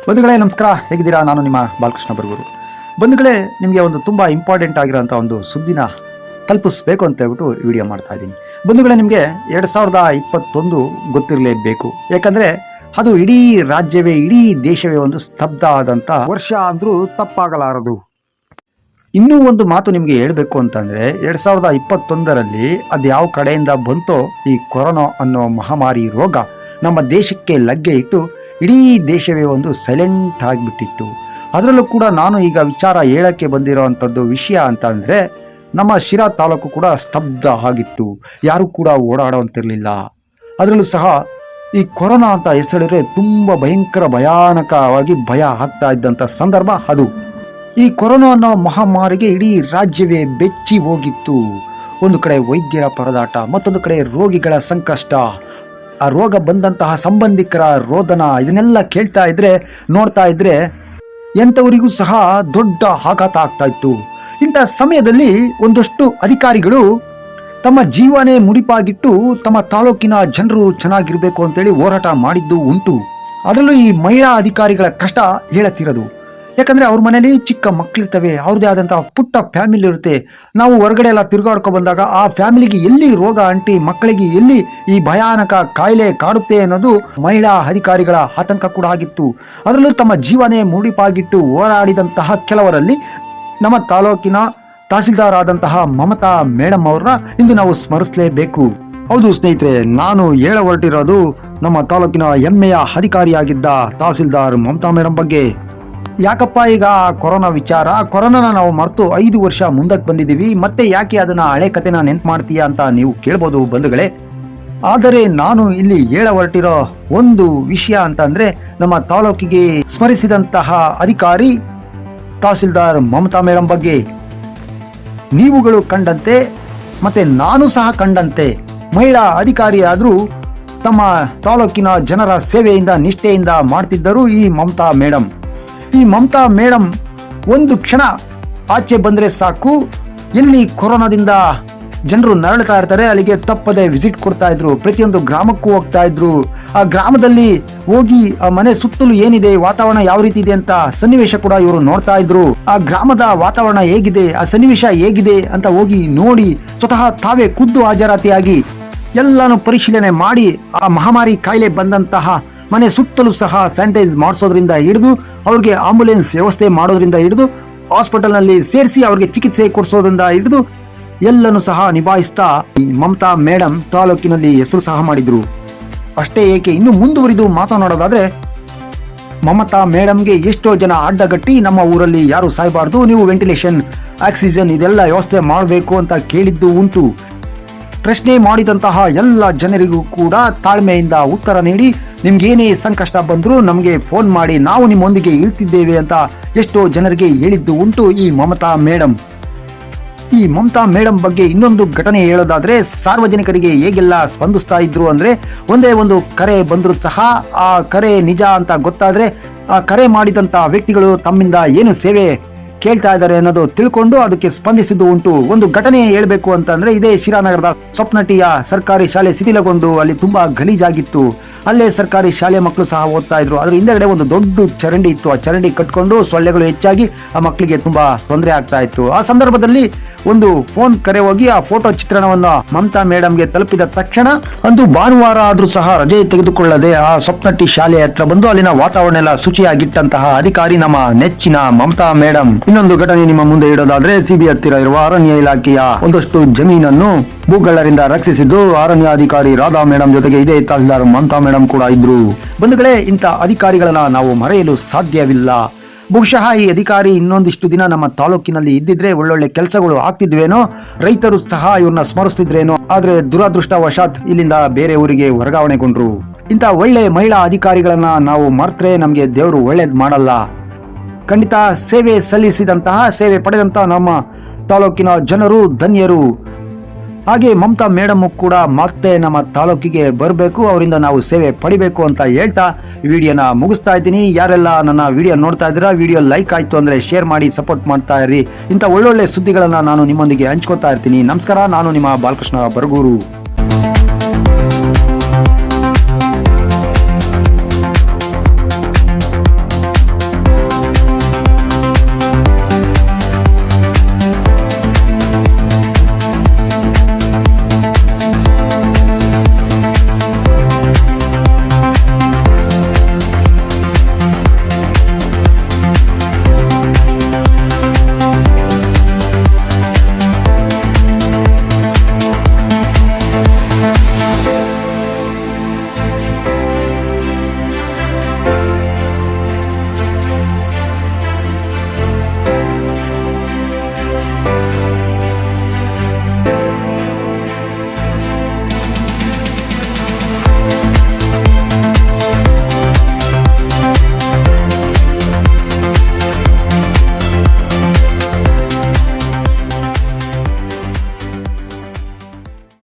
ಬಂಧುಗಳೇ ನಮಸ್ಕಾರ, ಹೇಗಿದ್ದೀರಾ? ನಾನು ನಿಮ್ಮ ಬಾಲಕೃಷ್ಣ ಬರಗೂರು. ಬಂಧುಗಳೇ, ನಿಮಗೆ ಒಂದು ತುಂಬ ಇಂಪಾರ್ಟೆಂಟ್ ಆಗಿರೋಂಥ ಒಂದು ಸುದ್ದಿನ ತಲುಪಿಸ್ಬೇಕು ಅಂತ ಹೇಳ್ಬಿಟ್ಟು ವಿಡಿಯೋ ಮಾಡ್ತಾ ಇದ್ದೀನಿ. ಬಂಧುಗಳೇ, ನಿಮಗೆ 2021 ಗೊತ್ತಿರಲೇಬೇಕು. ಯಾಕಂದರೆ ಅದು ಇಡೀ ರಾಜ್ಯವೇ, ಇಡೀ ದೇಶವೇ ಒಂದು ಸ್ತಬ್ಧ ಆದಂಥ ವರ್ಷ ಅಂದರೂ ತಪ್ಪಾಗಲಾರದು. ಇನ್ನೂ ಒಂದು ಮಾತು ನಿಮಗೆ ಹೇಳಬೇಕು ಅಂತಂದರೆ, 2021ರಲ್ಲಿ ಅದು ಯಾವ ಕಡೆಯಿಂದ ಬಂತೋ ಈ ಕೊರೋನಾ ಅನ್ನೋ ಮಹಾಮಾರಿ ರೋಗ ನಮ್ಮ ದೇಶಕ್ಕೆ ಲಗ್ಗೆ ಇಟ್ಟು ಇಡೀ ದೇಶವೇ ಒಂದು ಸೈಲೆಂಟ್ ಆಗಿಬಿಟ್ಟಿತ್ತು. ಅದರಲ್ಲೂ ಕೂಡ ನಾನು ಈಗ ವಿಚಾರ ಹೇಳಕ್ಕೆ ಬಂದಿರೋವಂಥದ್ದು ವಿಷಯ ಅಂತ ಅಂದರೆ, ನಮ್ಮ ಶಿರಾ ತಾಲೂಕು ಕೂಡ ಸ್ತಬ್ಧ ಆಗಿತ್ತು. ಯಾರೂ ಕೂಡ ಓಡಾಡುವಂತಿರಲಿಲ್ಲ. ಅದರಲ್ಲೂ ಸಹ ಈ ಕೊರೋನಾ ಅಂತ ಹೆಸರಿದ್ರೆ ತುಂಬ ಭಯಾನಕವಾಗಿ ಭಯ ಆಗ್ತಾ ಇದ್ದಂಥ ಸಂದರ್ಭ ಅದು. ಈ ಕೊರೋನಾ ಅನ್ನೋ ಮಹಾಮಾರಿಗೆ ಇಡೀ ರಾಜ್ಯವೇ ಬೆಚ್ಚಿ ಹೋಗಿತ್ತು. ಒಂದು ಕಡೆ ವೈದ್ಯರ ಪರದಾಟ, ಮತ್ತೊಂದು ಕಡೆ ರೋಗಿಗಳ ಸಂಕಷ್ಟ, ಆ ರೋಗ ಬಂದಂತಹ ಸಂಬಂಧಿಕರ ರೋದನ, ಇದನ್ನೆಲ್ಲ ಕೇಳ್ತಾ ಇದ್ರೆ, ನೋಡ್ತಾ ಇದ್ರೆ ಎಂಥವರಿಗೂ ಸಹ ದೊಡ್ಡ ಆಘಾತ ಆಗ್ತಾ ಇತ್ತು. ಇಂಥ ಸಮಯದಲ್ಲಿ ಒಂದಷ್ಟು ಅಧಿಕಾರಿಗಳು ತಮ್ಮ ಜೀವನೇ ಮುಡಿಪಾಗಿಟ್ಟು ತಮ್ಮ ತಾಲೂಕಿನ ಜನರು ಚೆನ್ನಾಗಿರ್ಬೇಕು ಅಂತೇಳಿ ಹೋರಾಟ ಮಾಡಿದ್ದು ಉಂಟು. ಅದರಲ್ಲೂ ಈ ಮಹಿಳಾ ಅಧಿಕಾರಿಗಳ ಕಷ್ಟ ಹೇಳತ್ತಿರೋದು. ಯಾಕಂದರೆ ಅವ್ರ ಮನೇಲಿ ಚಿಕ್ಕ ಮಕ್ಕಳಿರ್ತವೆ, ಅವ್ರದ್ದೇ ಆದಂಥ ಪುಟ್ಟ ಫ್ಯಾಮಿಲಿ ಇರುತ್ತೆ. ನಾವು ಹೊರಗಡೆ ಎಲ್ಲ ತಿರುಗಾಡ್ಕೊ ಬಂದಾಗ ಆ ಫ್ಯಾಮಿಲಿಗೆ ಎಲ್ಲಿ ರೋಗ ಅಂಟಿ ಮಕ್ಕಳಿಗೆ ಎಲ್ಲಿ ಈ ಭಯಾನಕ ಕಾಯಿಲೆ ಕಾಡುತ್ತೆ ಅನ್ನೋದು ಮಹಿಳಾ ಅಧಿಕಾರಿಗಳ ಆತಂಕ ಕೂಡ ಆಗಿತ್ತು. ಅದರಲ್ಲೂ ತಮ್ಮ ಜೀವನೇ ಮುಡಿಪಾಗಿಟ್ಟು ಹೋರಾಡಿದಂತಹ ಕೆಲವರಲ್ಲಿ ನಮ್ಮ ತಾಲೂಕಿನ ತಹಸೀಲ್ದಾರ್ ಆದಂತಹ ಮಮತಾ ಮೇಡಮ್ ಅವ್ರನ್ನ ಇಂದು ನಾವು ಸ್ಮರಿಸಲೇಬೇಕು. ಹೌದು ಸ್ನೇಹಿತರೆ, ನಾನು ಹೇಳ ಹೊರಟಿರೋದು ನಮ್ಮ ತಾಲೂಕಿನ ಹೆಮ್ಮೆಯ ಅಧಿಕಾರಿಯಾಗಿದ್ದ ತಹಸೀಲ್ದಾರ್ ಮಮತಾ ಮೇಡಮ್ ಬಗ್ಗೆ. ಯಾಕಪ್ಪ ಈಗ ಕೊರೋನಾ ವಿಚಾರ, ಕೊರೋನಾನ ನಾವು ಮರೆತು 5 ವರ್ಷ ಮುಂದಕ್ಕೆ ಬಂದಿದ್ದೀವಿ, ಮತ್ತೆ ಯಾಕೆ ಅದನ್ನ ಹಳೆ ಕಥೆನ ನೆನ್ಪು ಮಾಡ್ತೀಯಾ ಅಂತ ನೀವು ಕೇಳ್ಬೋದು ಬಂಧುಗಳೇ. ಆದರೆ ನಾನು ಇಲ್ಲಿ ಹೇಳ ಹೊರಟಿರೋ ಒಂದು ವಿಷಯ ಅಂತ ಅಂದ್ರೆ, ನಮ್ಮ ತಾಲೂಕಿಗೆ ಸ್ಮರಿಸಿದಂತಹ ಅಧಿಕಾರಿ ತಹಸೀಲ್ದಾರ್ ಮಮತಾ ಮೇಡಮ್ ಬಗ್ಗೆ. ನೀವುಗಳು ಕಂಡಂತೆ ಮತ್ತೆ ನಾನು ಸಹ ಕಂಡಂತೆ ಮಹಿಳಾ ಅಧಿಕಾರಿ ಆದರೂ ತಮ್ಮ ತಾಲೂಕಿನ ಜನರ ಸೇವೆಯಿಂದ ನಿಷ್ಠೆಯಿಂದ ಮಾಡ್ತಿದ್ದರು ಈ ಮಮತಾ ಮೇಡಮ್. ಈ ಮಮತಾ ಮೇಡಮ್ ಒಂದು ಕ್ಷಣ ಆಚೆ ಬಂದರೆ ಸಾಕು, ಎಲ್ಲಿ ಕೊರೋನಾದಿಂದ ಜನರು ನರಳ್ತಾ ಇರ್ತಾರೆ ಅಲ್ಲಿಗೆ ತಪ್ಪದೆ ವಿಸಿಟ್ ಕೊಡ್ತಾ ಇದ್ರು. ಪ್ರತಿಯೊಂದು ಗ್ರಾಮಕ್ಕೂ ಹೋಗ್ತಾ ಇದ್ರು. ಆ ಗ್ರಾಮದಲ್ಲಿ ಹೋಗಿ ಆ ಮನೆ ಸುತ್ತಲೂ ಏನಿದೆ, ವಾತಾವರಣ ಯಾವ ರೀತಿ ಇದೆ ಅಂತ ಸನ್ನಿವೇಶ ಕೂಡ ಇವರು ನೋಡ್ತಾ ಇದ್ರು. ಆ ಗ್ರಾಮದ ವಾತಾವರಣ ಹೇಗಿದೆ, ಆ ಸನ್ನಿವೇಶ ಹೇಗಿದೆ ಅಂತ ಹೋಗಿ ನೋಡಿ ಸ್ವತಃ ತಾವೇ ಖುದ್ದು ಹಾಜರಾತಿಯಾಗಿ ಎಲ್ಲಾನು ಪರಿಶೀಲನೆ ಮಾಡಿ ಆ ಮಹಾಮಾರಿ ಕಾಯಿಲೆ ಬಂದಂತಹ ಮನೆ ಸುತ್ತಲೂ ಸಹ ಸ್ಯಾನಿಟೈಸ್ ಮಾಡಿಸೋದ್ರಿಂದ ಹಿಡಿದು ಅವ್ರಿಗೆ ಆಂಬುಲೆನ್ಸ್ ವ್ಯವಸ್ಥೆ ಮಾಡೋದ್ರಿಂದ ಹಿಡಿದು ಹಾಸ್ಪಿಟಲ್ನಲ್ಲಿ ಸೇರಿಸಿ ಅವ್ರಿಗೆ ಚಿಕಿತ್ಸೆ ಕೊಡಿಸೋದ್ರಿಂದ ಹಿಡಿದು ಎಲ್ಲನೂ ಸಹ ನಿಭಾಯಿಸ್ತಾ ಮಮತಾ ಮೇಡಮ್ ತಾಲೂಕಿನಲ್ಲಿ ಹೆಸರು ಸಹ ಮಾಡಿದ್ರು. ಅಷ್ಟೇ ಏಕೆ, ಇನ್ನು ಮುಂದುವರಿದು ಮಾತನಾಡೋದಾದ್ರೆ, ಮಮತಾ ಮೇಡಮ್ಗೆ ಎಷ್ಟೋ ಜನ ಅಡ್ಡಗಟ್ಟಿ ನಮ್ಮ ಊರಲ್ಲಿ ಯಾರು ಸಾಯಬಾರ್ದು, ನೀವು ವೆಂಟಿಲೇಷನ್, ಆಕ್ಸಿಜನ್ ಇದೆಲ್ಲ ವ್ಯವಸ್ಥೆ ಮಾಡಬೇಕು ಅಂತ ಕೇಳಿದ್ದು ಉಂಟು. ಪ್ರಶ್ನೆ ಮಾಡಿದಂತಹ ಎಲ್ಲ ಜನರಿಗೂ ಕೂಡ ತಾಳ್ಮೆಯಿಂದ ಉತ್ತರ ನೀಡಿ, ನಿಮ್ಗೇನೇ ಸಂಕಷ್ಟ ಬಂದರೂ ನಮಗೆ ಫೋನ್ ಮಾಡಿ, ನಾವು ನಿಮ್ಮೊಂದಿಗೆ ಇರ್ತಿದ್ದೇವೆ ಅಂತ ಎಷ್ಟೋ ಜನರಿಗೆ ಹೇಳಿದ್ದು ಉಂಟು ಈ ಮಮತಾ ಮೇಡಮ್. ಈ ಮಮತಾ ಮೇಡಮ್ ಬಗ್ಗೆ ಇನ್ನೊಂದು ಘಟನೆ ಹೇಳೋದಾದ್ರೆ, ಸಾರ್ವಜನಿಕರಿಗೆ ಹೇಗೆಲ್ಲ ಸ್ಪಂದಿಸ್ತಾ ಇದ್ರು ಅಂದ್ರೆ, ಒಂದೇ ಒಂದು ಕರೆ ಬಂದರೂ ಸಹ ಆ ಕರೆ ನಿಜ ಅಂತ ಗೊತ್ತಾದ್ರೆ ಆ ಕರೆ ಮಾಡಿದಂತ ವ್ಯಕ್ತಿಗಳು ತಮ್ಮಿಂದ ಏನು ಸೇವೆ ಕೇಳ್ತಾ ಇದ್ದಾರೆ ಅನ್ನೋದು ತಿಳ್ಕೊಂಡು ಅದಕ್ಕೆ ಸ್ಪಂದಿಸಿದ್ದು ಉಂಟು. ಒಂದು ಘಟನೆ ಹೇಳಬೇಕು ಅಂತಂದ್ರೆ, ಇದೇ ಶಿರಾನಗರದ ಸ್ವಪ್ನಟಿಯ ಸರ್ಕಾರಿ ಶಾಲೆ ಶಿಥಿಲಗೊಂಡು ಅಲ್ಲಿ ತುಂಬಾ ಗಲೀಜಾಗಿತ್ತು. ಅಲ್ಲೇ ಸರ್ಕಾರಿ ಶಾಲೆ ಮಕ್ಕಳು ಸಹ ಓದ್ತಾ ಇದ್ರು. ಅದ್ರ ಹಿಂದೆಗಡೆ ಒಂದು ದೊಡ್ಡ ಚರಂಡಿ ಇತ್ತು. ಆ ಚರಂಡಿ ಕಟ್ಕೊಂಡು ಸೊಳ್ಳೆಗಳು ಹೆಚ್ಚಾಗಿ ಆ ಮಕ್ಕಳಿಗೆ ತುಂಬಾ ತೊಂದರೆ ಆಗ್ತಾ ಇತ್ತು. ಆ ಸಂದರ್ಭದಲ್ಲಿ ಒಂದು ಫೋನ್ ಕರೆ ಹೋಗಿ ಆ ಫೋಟೋ ಚಿತ್ರಣವನ್ನು ಮಮತಾ ಮೇಡಮ್ಗೆ ತಲುಪಿದ ತಕ್ಷಣ, ಅಂದು ಭಾನುವಾರ ಆದ್ರೂ ಸಹ ರಜೆ ತೆಗೆದುಕೊಳ್ಳದೆ ಆ ಸ್ವಪ್ನಟಿ ಶಾಲೆ ಹತ್ರ ಬಂದು ಅಲ್ಲಿನ ವಾತಾವರಣ ಎಲ್ಲ ಶುಚಿಯಾಗಿಟ್ಟಂತಹ ಅಧಿಕಾರಿ ನಮ್ಮ ನೆಚ್ಚಿನ ಮಮತಾ ಮೇಡಮ್. ಇನ್ನೊಂದು ಘಟನೆ ನಿಮ್ಮ ಮುಂದೆ ಇಡೋದಾದ್ರೆ, ಸಿಬಿ ಹತ್ತಿರ ಇರುವ ಅರಣ್ಯ ಇಲಾಖೆಯ ಒಂದಷ್ಟು ಜಮೀನನ್ನು ಭೂಗಳ್ಳರಿಂದ ರಕ್ಷಿಸಿದ್ದು ಅರಣ್ಯಾಧಿಕಾರಿ ರಾಧಾ ಮೇಡಮ್ ಜೊತೆಗೆ ಇದೇ ತಹಸೀಲ್ದಾರ್ ಮಮತಾ ಮೇಡಮ್ ಕೂಡ ಇದ್ರು. ಬಂಧುಗಳೇ, ಇಂಥ ಅಧಿಕಾರಿಗಳನ್ನ ನಾವು ಮರೆಯಲು ಸಾಧ್ಯವಿಲ್ಲ. ಬಹುಶಃ ಈ ಅಧಿಕಾರಿ ಇನ್ನೊಂದಿಷ್ಟು ದಿನ ನಮ್ಮ ತಾಲೂಕಿನಲ್ಲಿ ಇದ್ದಿದ್ರೆ ಒಳ್ಳೊಳ್ಳೆ ಕೆಲಸಗಳು ಆಗ್ತಿದ್ವೇನೋ, ರೈತರು ಸಹ ಇವ್ರನ್ನ ಸ್ಮರಿಸ್ತಿದ್ರೇನೋ. ಆದ್ರೆ ದುರದೃಷ್ಟವಶಾತ್ ಇಲ್ಲಿಂದ ಬೇರೆ ಊರಿಗೆ ವರ್ಗಾವಣೆಗೊಂಡ್ರು. ಇಂಥ ಒಳ್ಳೆ ಮಹಿಳಾ ಅಧಿಕಾರಿಗಳನ್ನ ನಾವು ಮರೆತರೆ ನಮಗೆ ದೇವರು ಒಳ್ಳೇದ್ ಮಾಡಲ್ಲ. ಖಂಡಿತ ಸೇವೆ ಸಲ್ಲಿಸಿದಂತಹ, ಸೇವೆ ಪಡೆದಂತಹ ನಮ್ಮ ತಾಲೂಕಿನ ಜನರು ಧನ್ಯರು. ಹಾಗೆ ಮಮತಾ ಮೇಡಮ್ ಕೂಡ ಮತ್ತೆ ನಮ್ಮ ತಾಲೂಕಿಗೆ ಬರಬೇಕು, ಅವರಿಂದ ನಾವು ಸೇವೆ ಪಡಿಬೇಕು ಅಂತ ಹೇಳ್ತಾ ವಿಡಿಯೋನ ಮುಗಿಸ್ತಾ ಇದ್ದೀನಿ. ಯಾರೆಲ್ಲ ನನ್ನ ವಿಡಿಯೋ ನೋಡ್ತಾ ಇದ್ದೀರಾ, ವಿಡಿಯೋ ಲೈಕ್ ಆಯ್ತು ಅಂದ್ರೆ ಶೇರ್ ಮಾಡಿ ಸಪೋರ್ಟ್ ಮಾಡ್ತಾ ಇರಿ. ಇಂಥ ಒಳ್ಳೊಳ್ಳೆ ಸುದ್ದಿಗಳನ್ನ ನಾನು ನಿಮ್ಮೊಂದಿಗೆ ಹಂಚ್ಕೊತಾ ಇರ್ತೀನಿ. ನಮಸ್ಕಾರ, ನಾನು ನಿಮ್ಮ ಬಾಲಕೃಷ್ಣ ಬರಗೂರು.